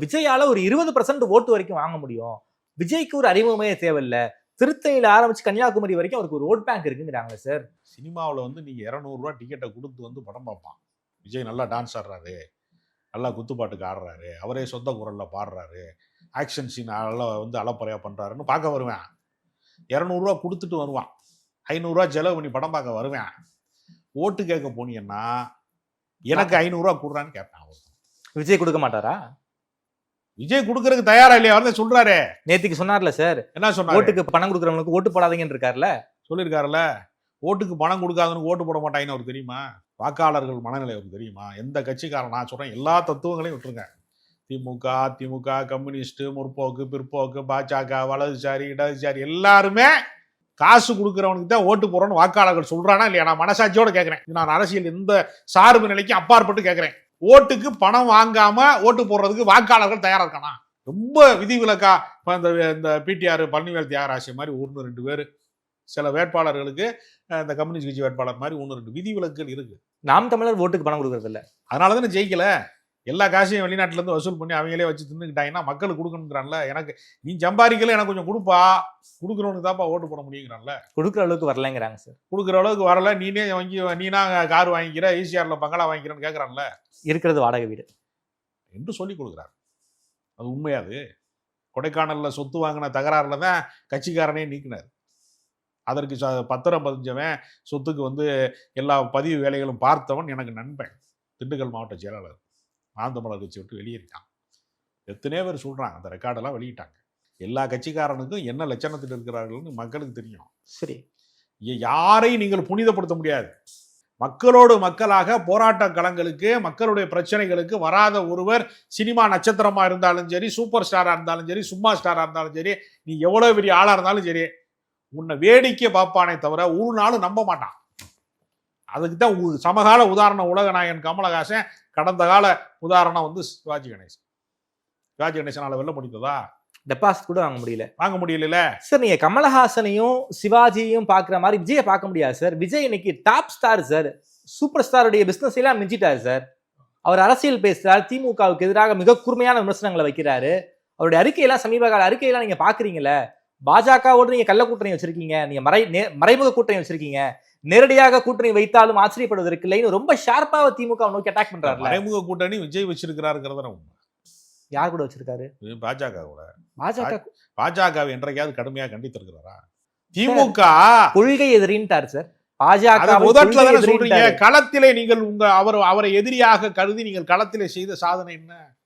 விஜயால ஒரு 20% ஓட்டு வரைக்கும் வாங்க முடியும். விஜய்க்கு ஒரு அறிமுகமே தேவையில்லை. திருத்தணியில ஆரம்பிச்சு கன்னியாகுமரி வரைக்கும் அவருக்கு ஒரு ஓட் பேங்க் இருக்குங்கிறாங்க சார். சினிமாவில் வந்து நீங்க 200 ரூபா டிக்கெட்டை கொடுத்து வந்து படம் பார்ப்பான். விஜய் நல்லா டான்ஸ் ஆடுறாரு, நல்லா குத்துப்பாட்டுக்கு ஆடுறாரு, அவரே சொந்த குரல்ல பாடுறாரு, ஆக்ஷன் சீன் நல்லா வந்து அலப்பறையா பண்றாருன்னு பார்க்க வருவேன். 200 ரூபா கொடுத்துட்டு வருவான். 500 ரூபா செலவு பண்ணி படம் பார்க்க வருவேன். ஓட்டு கேட்க போனீங்கன்னா எனக்கு 500 ரூபா கொடுறான்னு கேட்பேன். அவர் விஜய் கொடுக்க மாட்டாரா? விஜய் கொடுக்கறதுக்கு தயாரா இல்லையா? அவர் சொல்றாரு. நேத்துக்கு சொன்னார்ல சார், என்ன சொன்னாரு? ஓட்டுக்கு பணம் கொடுக்குறவங்களுக்கு ஓட்டு போடாதீங்கன்னு இருக்காருல்ல. சொல்லியிருக்காருல்ல. ஓட்டுக்கு பணம் கொடுக்காதவனுக்கு ஓட்டு போட மாட்டாங்கன்னு அவருக்கு தெரியுமா? வாக்காளர்கள் மனநிலை அவருக்கு தெரியுமா? எந்த கட்சிக்காரன், நான் சொல்றேன் எல்லா தத்துவங்களையும் விட்டுருங்க. திமுக, அதிமுக, கம்யூனிஸ்ட், முற்போக்கு, பிற்போக்கு, பாஜக, வலதுசாரி, இடதுசாரி எல்லாருமே காசு கொடுக்குறவனுக்கு தான் ஓட்டு போறோன்னு வாக்காளர்கள் சொல்றானா இல்லையா? நான் மனசாட்சியோட கேட்கிறேன். நான் அரசியல் எந்த சார்பு நிலைக்கு அப்பாற்பட்டு கேட்கிறேன். ஓட்டுக்கு பணம் வாங்காம ஓட்டு போடுறதுக்கு வாக்காளர்கள் தயாரா இருக்கானா? ரொம்ப விதிவிலக்கா இந்த பிடிஆர் பழனிவேல் தியாகராசி மாதிரி 1-2 பேர், சில வேட்பாளர்களுக்கு இந்த கம்யூனிஸ்ட் கட்சி வேட்பாளர் மாதிரி 1-2 விதிவிலக்குகள் இருக்கு. நாம் தமிழர் ஓட்டுக்கு பணம் கொடுக்கறது இல்ல. அதனால தானே ஜெயிக்கல. எல்லா காசையும் வெளிநாட்டுல இருந்து வசூல் பண்ணி அவங்களே வச்சு தின்னுக்கிட்டாங்கன்னா மக்களுக்கு கொடுக்கணுங்கிறான்ல. எனக்கு நீ சம்பாதிக்கல, எனக்கு கொஞ்சம் கொடுப்பா, கொடுக்குறவனுக்கு தான்ப்பா ஓட்டு போட முடியுங்கிறான்ல. கொடுக்குற அளவுக்கு வரலங்கிறாங்க சார். கொடுக்குற அளவுக்கு வரல, நீனே நீனா கார் வாங்கிக்கிற, ஈசிஆர்ல பங்களா வாங்கிக்கிறேன்னு கேட்கறான்ல. இருக்கிறது வாடகை வீடு என்று சொல்லி கொடுக்குறாரு. அது உண்மையாது. கொடைக்கானல்ல சொத்து வாங்கின தகராறுல தான் கட்சிக்காரனே நீக்கினார். அதற்கு பத்திரம் பதிஞ்சவன், சொத்துக்கு வந்து எல்லா பதிவு வேலைகளும் பார்த்தவன் எனக்கு நண்பன், திண்டுக்கல் மாவட்ட செயலாளர். நாம் தமிழர் கட்சி விட்டு வெளியேறிட்டான். எத்தனையோ பேர் சொல்றாங்க, அந்த ரெக்கார்டெல்லாம் வெளியிட்டாங்க. எல்லா கட்சிக்காரனுக்கும் என்ன லட்சணத்தில் இருக்கிறார்கள்னு மக்களுக்கு தெரியும். சரி, யாரையும் நீங்கள் புனிதப்படுத்த முடியாது. மக்களோடு மக்களாக போராட்ட களங்களுக்கு, மக்களுடைய பிரச்சனைகளுக்கு வராத ஒருவர் சினிமா நட்சத்திரமா இருந்தாலும் சரி, சூப்பர் ஸ்டாரா இருந்தாலும் சரி, சும்மா ஸ்டாரா இருந்தாலும் சரி, நீ எவ்வளவு பெரிய ஆளா இருந்தாலும் சரி, உன்னை வேடிக்கை பார்ப்பானே தவிர ஒரு நாளும் நம்ப மாட்டான். அதுக்கு தான் சமகால உதாரணம் உலகநாயகன் கமலஹாசன், கடந்த கால உதாரணம் வந்து சிவாஜி கணேசன். சிவாஜி கணேசனால வெல்ல முடிந்ததா? டெபாசிட் கூட வாங்க முடியல சார். நீங்க கமலஹாசனையும் சிவாஜியையும் பாக்குற மாதிரி விஜயை பார்க்க முடியாது சார். விஜய் இன்னைக்கு டாப் ஸ்டார் சார். சூப்பர் ஸ்டாருடைய பிசினஸ் எல்லாம் மிஞ்சிட்டாரு சார். அவர் அரசியல் பேசுறாரு, திமுகவுக்கு எதிராக மிக கூர்மையான விமர்சனங்களை வைக்கிறாரு. அவருடைய அறிக்கையெல்லாம், சமீப கால அறிக்கையெல்லாம் நீங்க பாக்குறீங்களே. பாஜகவோடு நீங்க கள்ள கூட்டணி வச்சிருக்கீங்க, நீங்க மறைமுக கூட்டணி வச்சிருக்கீங்க, நேரடியாக கூட்டணி வைத்தாலும் ஆச்சரியப்படுவதற்கு இல்லைன்னு ரொம்ப ஷார்ப்பா திமுக நோக்கி அட்டாக் பண்றாரு. மறைமுக கூட்டணி விஜய் வச்சிருக்கிறாருங்கிறத உண்மை. யார் கூட வச்சிருக்காரு? பாஜக கூட. பாஜக என்றைக்காவது கடுமையா கண்டித்திருக்கிறாரா? திமுக கொள்கை எதிரின்ட்டார் சார். பாஜக சொல்றீங்க. களத்திலே நீங்கள் அவரை எதிரியாக கருதி நீங்கள் களத்திலே செய்த சாதனை என்ன?